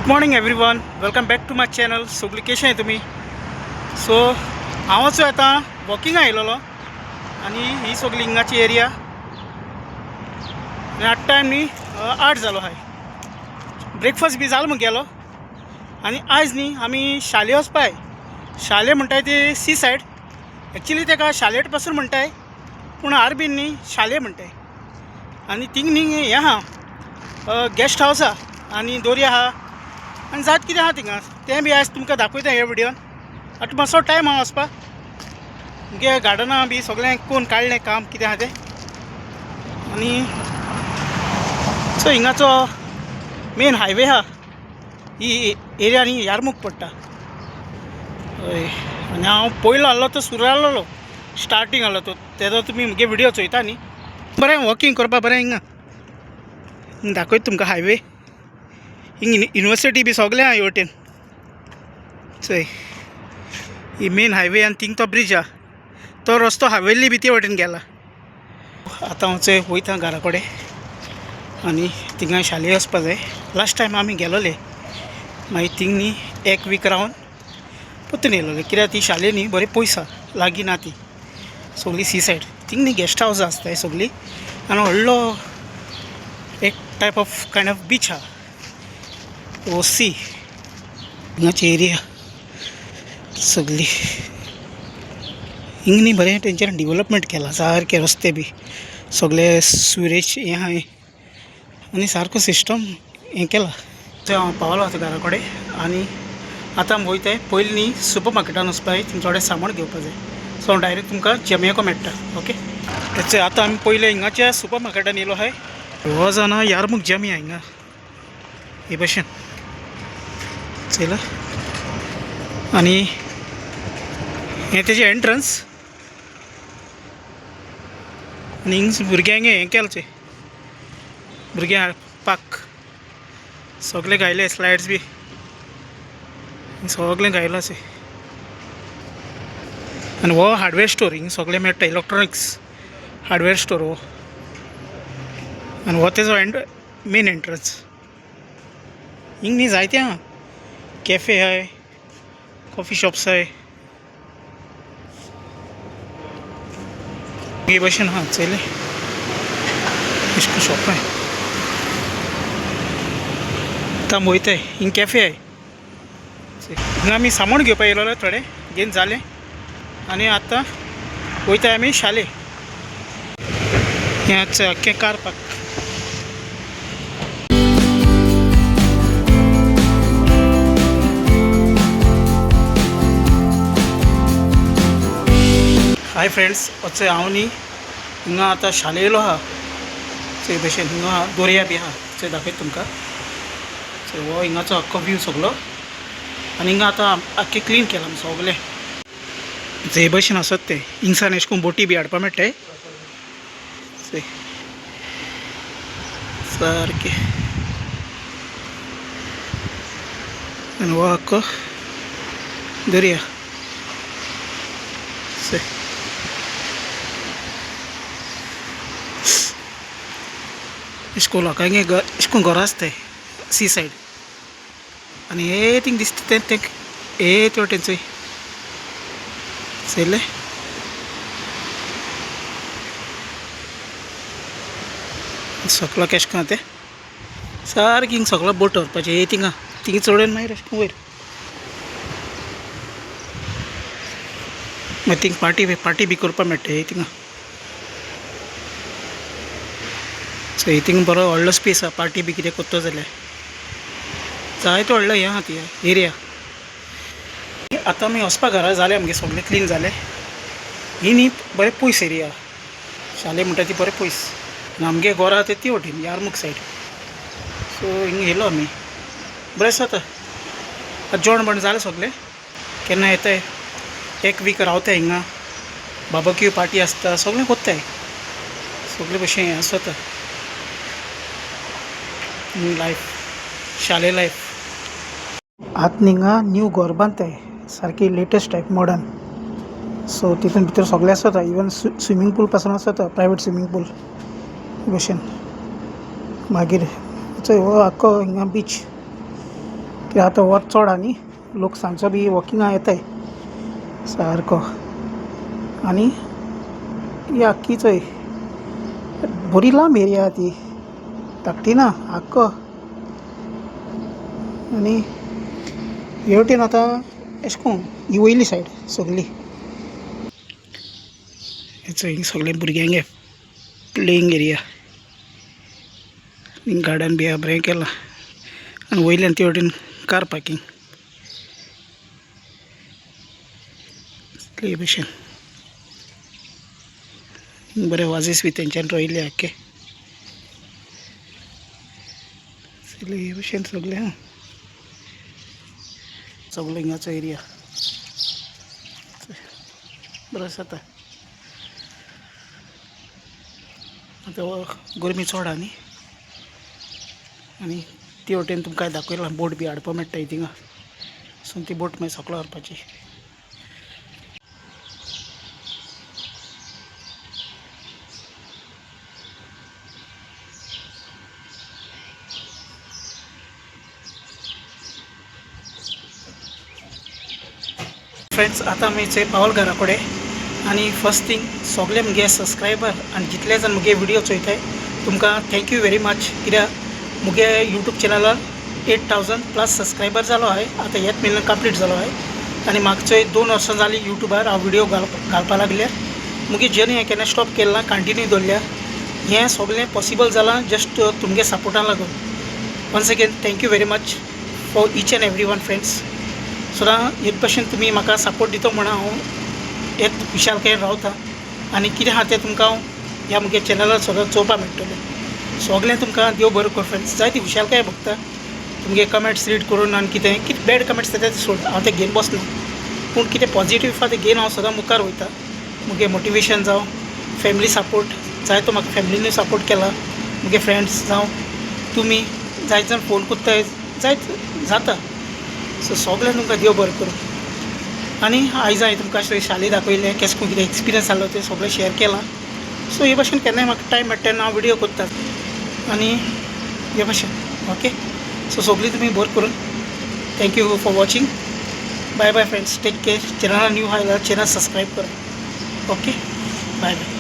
Good morning everyone, welcome back to my channel. सगळी कशी आहे तुम्ही? सो हांवच आता वॉकिंग आयिल्लो आणि ही सगळी हिंगाची एरिया आणि आठ टायम न्ही 8 जालो हाय. ब्रेकफास्ट बी जालो म्हगेलो आणि आज न्ही आमी शाले वचपाय. शाले म्हणटाय ते सी सायड. एक्चुली तेका शालेट पासून म्हणटाय पूण आरबीन न्ही शाले म्हणटाय. आणि थिंग न्ही हें आहा गेस्ट हावस आहा आनी दोरया आहा आनी जात कितें आहा थिंगा तें बी आज तुमकां दाखयता ह्या विडियोन. आतां मातसो टायम आहा वचपाक. मुगे गार्डना बी सगळें कोण काडलें काम कितें आहा तें. आनी सो हिंगाचो मेन हायवे आहा ही एरिया न्ही यारमुख पडटा. हय आनी हांव पयलो आहलो तो सुरू आहलो स्टार्टींग आहलो तो तेजो तुमी मुगे विडियो चोयता न्ही. बरें वॉकिंग करपा बरें हिंगा दाखयता तुमकां हायवे. हिंग युनिवर्सिटी बी सगळें आहा हे वटेन. चोय ही मेन हायवे आनी थिंग तो ब्रिज आहा. तो रस्तो हावेली बी ते वटेन गेला. आतां हांव चोय वयता घरा कडेन आनी थिंगा शालें वचपा जाय. लास्ट टायम आमी गेलोले मागीर थिंग न्ही एक वीक रावन परतून येयलोले कित्याक ती शाले न्ही बरें पयस आहा, लागीं ना ती सगळी सी सायड. थिंग न्ही गेस्ट हावस आसताय सगळी आनी व्हडलो एक type of kind of beach आहा. ओ सी हिंगाची एरिया सगळी. हिंग न्ही बरें तेंच्यानी डिवेलपमेंट केला सारके रस्ते बी सगळे सुरेश हें आहाय आनी सारको सिस्टम हें केला. थंय हांव पावलो आतां घरा कडेन आनी आतां आमी वयताय. पयलीं न्ही सुपर मार्केटान वचपाय थिंग थोडें सामान घेवपा जाय. सो हांव डायरेक्ट तुमकां जमेको मेळटा. ओके तेचे आतां आमी पयले हिंगाच्या सुपर मार्केटान येयलो आहाय. हो जाणा यारमुख जमी हिंगा हे भशेन चयला. आनी हें तेजें एंट्रन्स आनी हिंग भुरग्यांक हें केलां भुरग्यां हाडपाक सगळे घायले स्लायड्स बी सगळें घायलां अशें. आनी हो हार्डवेअर स्टोर हिंग सगळें मेळटा. इलेक्ट्रॉनिक्स हार्डवेअर स्टोर हो. आनी हो तेजो मेन एंट्रन्स. हिंग न्ही जायतें आहा कॅफे आहाय, कॉफी शॉप्स आहाय हे भशेन आहा. चयले इश्क शॉप आहाय. आतां आमी वयताय हिंग कॅफे आहाय. हिंगा आमी सामान घेवपा येयलोले थोडें घेवन जालें आनी आतां वयताय आमी शाले. हें आतां आख्खें कार पार्क. हाय फ्रेंड्स, वचय हांव न्ही हिंगा आतां शाले येयलो आहा. ते भशेन हिंगा दोरया बी आहा थंय दाखयता तुमकां. हो हिंगाचो आख्खो व्यू सगळो आनी हिंगा आतां आख्खें क्लीन केलां आमी सगळें. जे भशेन आसत ते हिंगसान अशें करून बोटी बी हाडपा मेळटाय सारकें. आनी हो आख्खो दर्या अशें करून लोकांगे अशें करून घरां आसताय सी सायड. आनी हे थिंग दिसता तें हे ते वटेन चोय चयलें. सकलो केश करून तें सारकें हिंग सगळो बोट व्हरपाचें. हे थिंगा थिंग चडोवन मागीर अशें करून वयर मागीर थिंग पार्टी बी करपा मेळटा. हे थिंगा सो हे थिंग बरो व्हडलो स्पेस आहा पार्टी बी कितें करता जाल्यार. जायतो व्हडलो हें आहा ती एरिया. आतां आमी वचपा घरा जालें आमगे सगळें क्लीन जालें. ही न्ही बरें पयस एरिया शाले म्हणटा ती बरें पयस आनी आमगे घर आहा ती वटेन यारमुख सायड. सो हिंगा येयलो आमी बरें आसा. जेवण बण जालें सगळें. केन्ना येताय एक वीक रावताय हिंगा. बार्बेक्यू पार्टी आसता सगळें कोत्ताय सगळें भशेन हें आसता लायफ शाले लायफ. आतां हिंगा न्यू घर बांदताय सारकी लेटेस्ट टायप मॉडर्न. सो तितून भितर सगळें आसता. इवन स्विमींग पूल पासून आसता प्रायवेट स्विमींग पूल भशेन. मागीर चोय हो आख्खो हिंगा बीच की आतां वर चड आनी लोक सांजचो बी वॉकिंगाक येताय सारको आनी ही आख्खी चोय बरी लांब एरिया ती धाकटी ना आख्खो आनी हे वटेन आतां अशें करून ही वयली सायड सगळी हेचो हिंग सगळे भुरग्यांगे प्लेइंग एरिया गार्डन बी बरें केलां आनी वयल्यान ते वटेन कार पार्किंग हे भशेन बरे वाजेस बी तेंच्यान रोयले आख्खे हे भशेन सगळे हां सगळो हिंगाचो एरिया बरो जाता आतां गरमी चड आनी आनी ते वटेन तुमकां दाखयलां बोट बी हाडपा मेळटा थिंगा सो ती बोट मागीर सकलो व्हरपाची फ्रेंड्स आतां आमी थंय पावल घरा कडेन आनी फर्स्ट थिंग सगळे मुगे सबस्क्रायबर आनी जितले जाण मुगे व्हिडिओ चोयताय तुमकां थँक्यू वेरी मच कित्याक मुगे यूट्यूब चॅनलार 8000+ सबस्क्रायबर जालो आहे आतां ह्याच म्हयन्यान कंप्लीट जालो आहे आनी मागचो 2 वर्सां जालीं यूट्यूबार हांव व्हिडिओ घालपा लागल्यार मुगे जर्नी हांवें केन्ना स्टॉप केला कंटिन्यू दवरल्या हें सगळें पॉसिबल जालां जस्ट तुमगे सपोर्टाक लागून once again thank you very much for each and every one friends सदां हेच भशेन तुमी म्हाका सपोर्ट दिता म्हणून हांव हेच विशालकायेन रावता आनी कितें आहा तें तुमकां हांव ह्या मुगे चॅनलार सदां चोवपा मेळटलें सगळें तुमकां देव बरें कर फ्रेंड्स जायती विशालकाय भोगता तुमगे कमेंट्स रीड करून आनी कितें बॅड कमेंट्स येता ते सोड हांव ते घेवन बसना पूण कितें पॉजिटीव आसा तें घेवन हांव सदां मुखार वयता मुगे मोटिवेशन जावं फॅमिली सपोर्ट जायतो म्हाका फॅमिलीनूय सपोर्ट केला मुगे फ्रेंड्स जावं तुमी जायत जाण फोन कोत्ताय जायत जाता सो सगळें तुमकां देव बरें करूं आनी आयज हांवें तुमकां अशें शाळें दाखयलें केशें करून कितें एक्सपिरियन्स जालो तें सगळें शेअर केलां सो हे भशेन केन्नाय म्हाका टायम मेळटा तेन्ना हांव व्हिडिओ कोत्ता आनी हे भशेन ओके सो सगळीं तुमी बरें करून thank you for watching bye bye friends take care चॅनलार न्यू आयला चॅनल सबस्क्रायब करा ओके बाय बाय